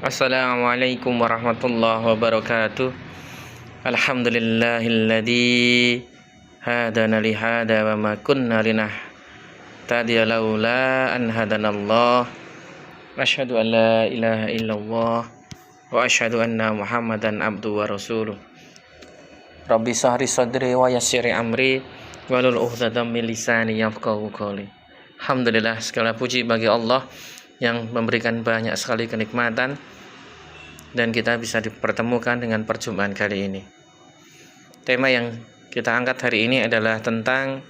Assalamualaikum warahmatullahi wabarakatuh. Alhamdulillahilladzi hadana li hada wa ma kunna linahtadiya laula an hadanallah. Asyhadu an la ilaha illallah wa asyhadu anna Muhammadan abduhu wa rasuluh. Rabbi sahri sadri wa yassiri amri walul 'uqdatam min lisani yafqahu qawli. Alhamdulillah, segala puji bagi Allah yang memberikan banyak sekali kenikmatan dan kita bisa dipertemukan dengan perjumpaan kali ini. Tema yang kita angkat hari ini adalah tentang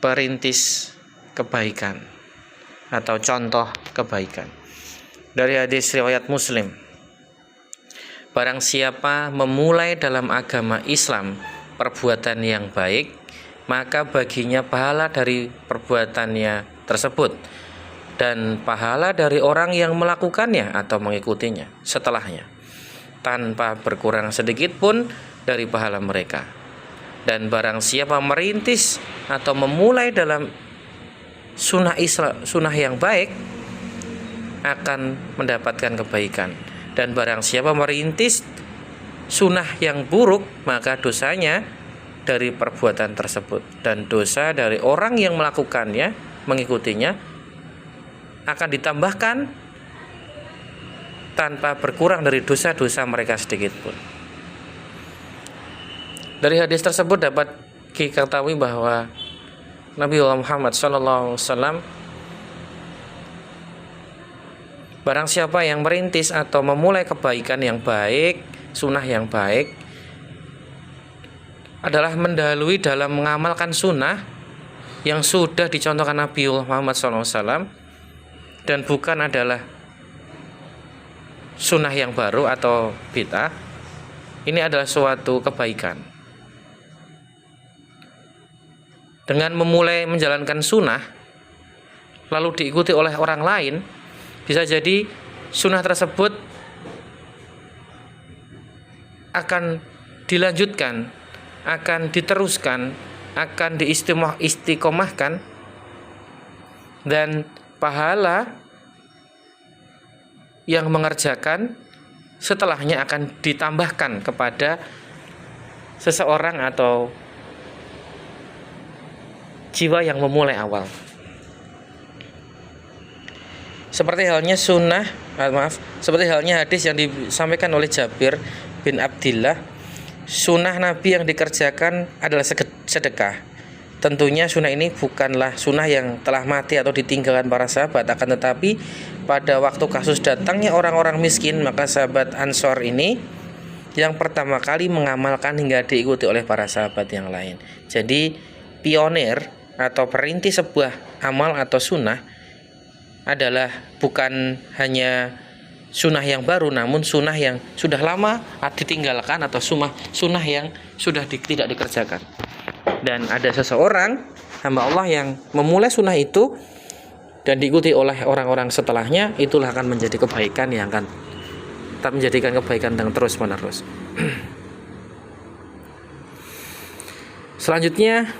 perintis kebaikan atau contoh kebaikan. Dari hadis riwayat Muslim, barang siapa memulai dalam agama Islam perbuatan yang baik, maka baginya pahala dari perbuatannya tersebut dan pahala dari orang yang melakukannya atau mengikutinya setelahnya, tanpa berkurang sedikit pun dari pahala mereka. Dan barang siapa merintis atau memulai dalam sunnah Islam, sunnah yang baik, akan mendapatkan kebaikan. Dan barang siapa merintis sunnah yang buruk, maka dosanya dari perbuatan tersebut, dan dosa dari orang yang melakukannya, mengikutinya, akan ditambahkan tanpa berkurang dari dosa-dosa mereka sedikit pun. Dari hadis tersebut dapat diketahui bahwa Nabi Muhammad SAW, barang siapa yang merintis atau memulai kebaikan yang baik, sunnah yang baik, adalah mendahului dalam mengamalkan sunnah yang sudah dicontohkan Nabi Muhammad SAW, dan bukan adalah sunnah yang baru atau bid'ah. Ini adalah suatu kebaikan. Dengan memulai menjalankan sunnah lalu diikuti oleh orang lain, bisa jadi sunnah tersebut akan dilanjutkan, akan diteruskan, akan diistiqomahkan, dan pahala yang mengerjakan setelahnya akan ditambahkan kepada seseorang atau jiwa yang memulai awal. Seperti halnya seperti halnya hadis yang disampaikan oleh Jabir bin Abdillah, sunnah Nabi yang dikerjakan adalah sedekah. Tentunya sunnah ini bukanlah sunnah yang telah mati atau ditinggalkan para sahabat, akan tetapi pada waktu kasus datangnya orang-orang miskin, maka sahabat Ansor ini yang pertama kali mengamalkan hingga diikuti oleh para sahabat yang lain. Jadi pionir atau perintis sebuah amal atau sunnah adalah bukan hanya sunnah yang baru, namun sunnah yang sudah lama ditinggalkan atau sunnah yang sudah tidak dikerjakan. Dan ada seseorang hamba Allah yang memulai sunnah itu dan diikuti oleh orang-orang setelahnya, itulah akan menjadi kebaikan yang akan tetap menjadikan kebaikan yang terus menerus. Selanjutnya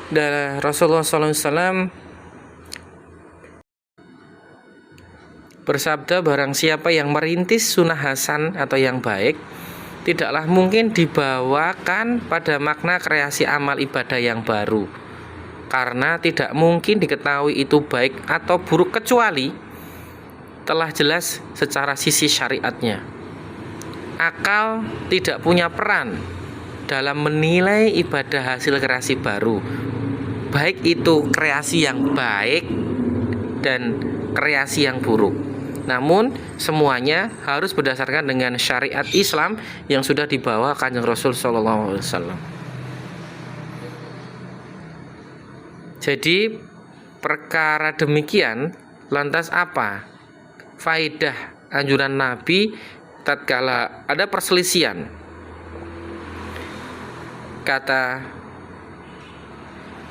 dari Rasulullah SAW bersabda, barang siapa yang merintis sunnah hasan atau yang baik, tidaklah mungkin dibawakan pada makna kreasi amal ibadah yang baru, karena tidak mungkin diketahui itu baik atau buruk kecuali telah jelas secara sisi syariatnya. Akal tidak punya peran dalam menilai ibadah hasil kreasi baru, baik itu kreasi yang baik dan kreasi yang buruk. Namun semuanya harus berdasarkan dengan syariat Islam yang sudah dibawa Kanjeng Rasul sallallahu alaihi wasallam. Jadi perkara demikian, lantas apa faidah anjuran Nabi tatkala ada perselisihan? Kata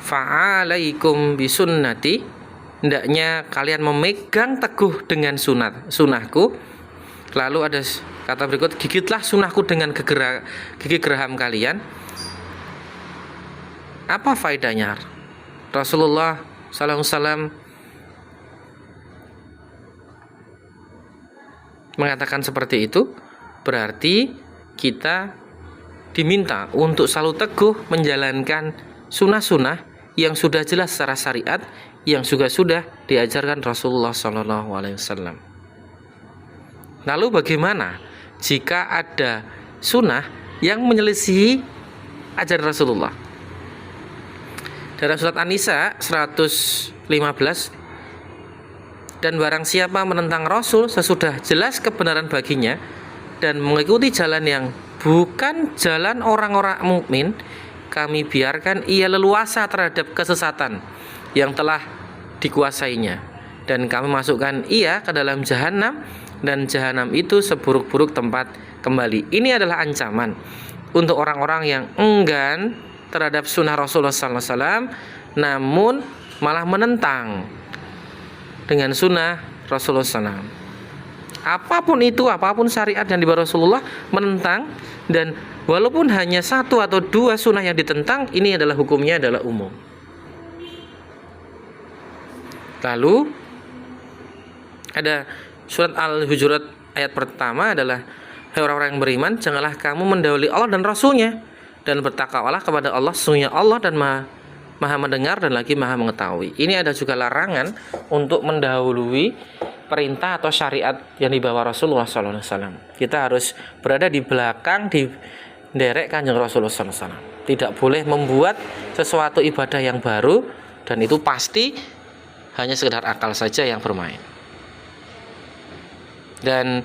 fa'alaikum bisunnati, hendaknya kalian memegang teguh dengan sunnahku. Lalu ada kata berikut, gigitlah sunnahku dengan gigi geraham kalian. Apa faedahnya? Rasulullah SAW mengatakan seperti itu, berarti kita diminta untuk selalu teguh menjalankan sunnah-sunnah yang sudah jelas secara syariat, yang juga sudah diajarkan Rasulullah SAW. Lalu bagaimana jika ada sunnah yang menyelisihi ajaran Rasulullah? Dalam surat An-Nisa 115, dan barang siapa menentang Rasul sesudah jelas kebenaran baginya dan mengikuti jalan yang bukan jalan orang-orang mukmin, kami biarkan ia leluasa terhadap kesesatan yang telah dikuasainya, dan kami masukkan ia ke dalam jahanam, dan jahanam itu seburuk-buruk tempat kembali. Ini adalah ancaman untuk orang-orang yang enggan terhadap sunnah Rasulullah SAW, namun malah menentang dengan sunnah Rasulullah SAW. Apapun itu, apapun syariat yang dibawa Rasulullah, menentang. Dan walaupun hanya satu atau dua sunnah yang ditentang, ini adalah hukumnya adalah umum. Lalu ada surat Al-Hujurat ayat pertama adalah, hai orang-orang yang beriman, janganlah kamu mendahului Allah dan Rasulnya, dan bertakwalah kepada Allah, sesungguhnya Allah dan maha mendengar dan lagi maha mengetahui. Ini ada juga larangan untuk mendahului perintah atau syariat yang dibawa Rasulullah SAW. Kita harus berada di belakang, di derek kanjeng Rasulullah SAW. Tidak boleh membuat sesuatu ibadah yang baru, dan itu pasti hanya sekedar akal saja yang bermain. Dan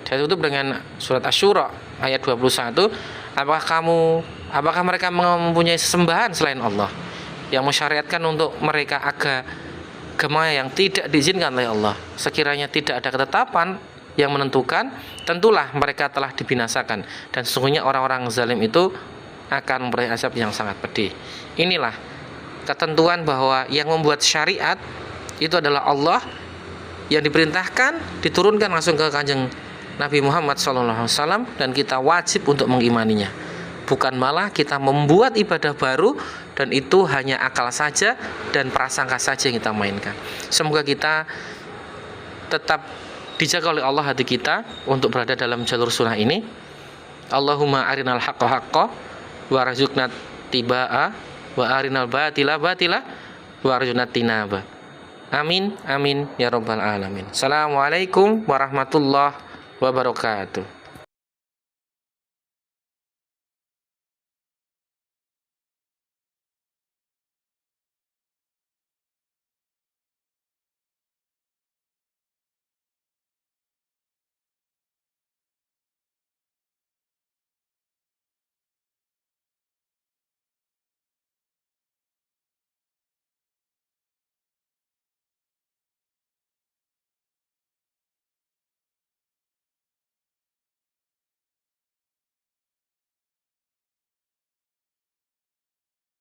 ditutup dengan surat Asy-Syura ayat 21, apakah mereka mempunyai sesembahan selain Allah yang mensyariatkan untuk mereka agama yang tidak diizinkan oleh Allah? Sekiranya tidak ada ketetapan yang menentukan, tentulah mereka telah dibinasakan, dan sesungguhnya orang-orang zalim itu akan memperoleh azab yang sangat pedih. Inilah ketentuan bahwa yang membuat syariat itu adalah Allah, yang diperintahkan diturunkan langsung ke kanjeng Nabi Muhammad SAW, dan kita wajib untuk mengimaninya. Bukan malah kita membuat ibadah baru, dan itu hanya akal saja dan prasangka saja yang kita mainkan. Semoga kita tetap dijaga oleh Allah hati kita untuk berada dalam jalur sunnah ini. Allahumma arinal haqqa haqqa warzuqna tibaa, wa arinal batila batila warzuqna tinaba. Amin amin ya rabbal alamin. Assalamualaikum warahmatullahi wabarakatuh.